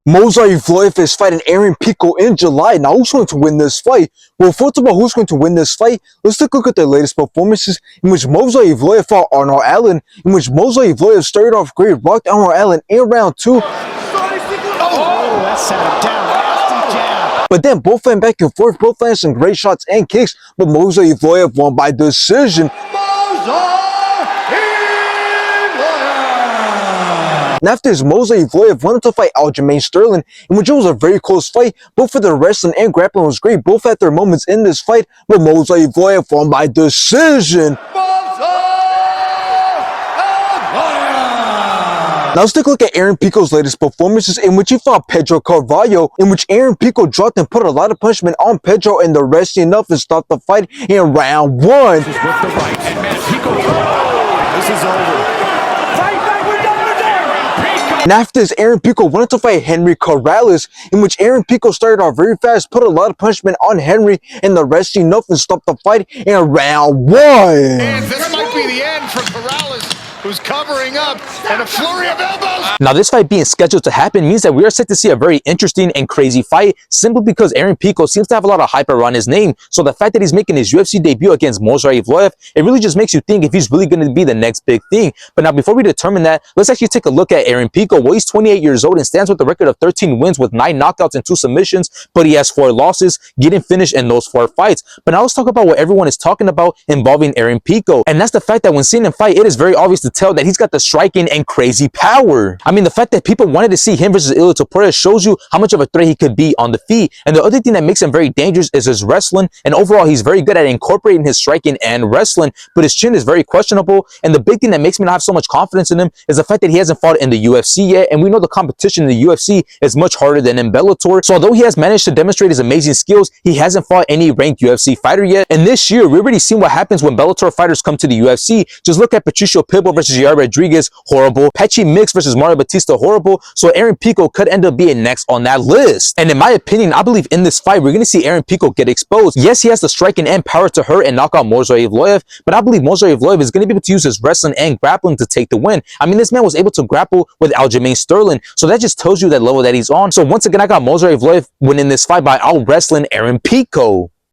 Movsar Evloev is fighting Aaron Pico in July. Now, who's going to win this fight? Well, first of all, who's going to win this fight? Let's take a look at their latest performances, in which Movsar Evloev fought Arnold Allen, in which Movsar Evloev started off great, rocked Arnold Allen in round 2. That sat him down. Nasty jab. But then both went back and forth, both landed some great shots and kicks, but Movsar Evloev won by decision. And after this, Movsar Evloev wanted to fight Aljamain Sterling, in which it was a very close fight. Both for the wrestling and grappling was great. Both had their moments in this fight, but Movsar Evloev won by decision. Now let's take a look at Aaron Pico's latest performances, in which he fought Pedro Carvalho, in which Aaron Pico dropped and put a lot of punishment on Pedro, and the rest enough to stop the fight in round 1. With the right, and man, Pico, this is over. And after this, Aaron Pico wanted to fight Henry Corrales, in which Aaron Pico started off very fast, put a lot of punishment on Henry, and the rest enough to stop the fight in round 1. And this might be the end for Corrales, who's covering up, and a flurry of elbows. Now, this fight being scheduled to happen means that we are set to see a very interesting and crazy fight, simply because Aaron Pico seems to have a lot of hype around his name. So the fact that he's making his UFC debut against Movsar Evloev, it really just makes you think if he's really going to be the next big thing. But now, before we determine that, let's actually take a look at Aaron Pico. Well, he's 28 years old and stands with a record of 13 wins with 9 knockouts and 2 submissions, but he has 4 losses, getting finished in those 4 fights. But now let's talk about what everyone is talking about involving Aaron Pico, and that's the fact that when seeing him fight, it is very obvious to tell that he's got the striking and crazy power. I mean, the fact that people wanted to see him versus Ilia Topuria shows you how much of a threat he could be on the feet. And the other thing that makes him very dangerous is his wrestling, and overall he's very good at incorporating his striking and wrestling, but his chin is very questionable. And the big thing that makes me not have so much confidence in him is the fact that he hasn't fought in the UFC yet, and we know the competition in the UFC is much harder than in Bellator. So although he has managed to demonstrate his amazing skills, he hasn't fought any ranked UFC fighter yet. And this year, we already seen what happens when Bellator fighters come to the UFC. Just look at Patricio Pitbull versus Yair Rodriguez, horrible. Pechi Mix versus Mario Batista, horrible. So Aaron Pico could end up being next on that list. And in my opinion, I believe in this fight, we're going to see Aaron Pico get exposed. Yes, he has the striking and power to hurt and knock out Movsar Evloev, but I believe Movsar Evloev is going to be able to use his wrestling and grappling to take the win. I mean, this man was able to grapple with Aljamain Sterling, so that just tells you that level that he's on. So once again, I got Movsar Evloev winning this fight by out wrestling Aaron Pico.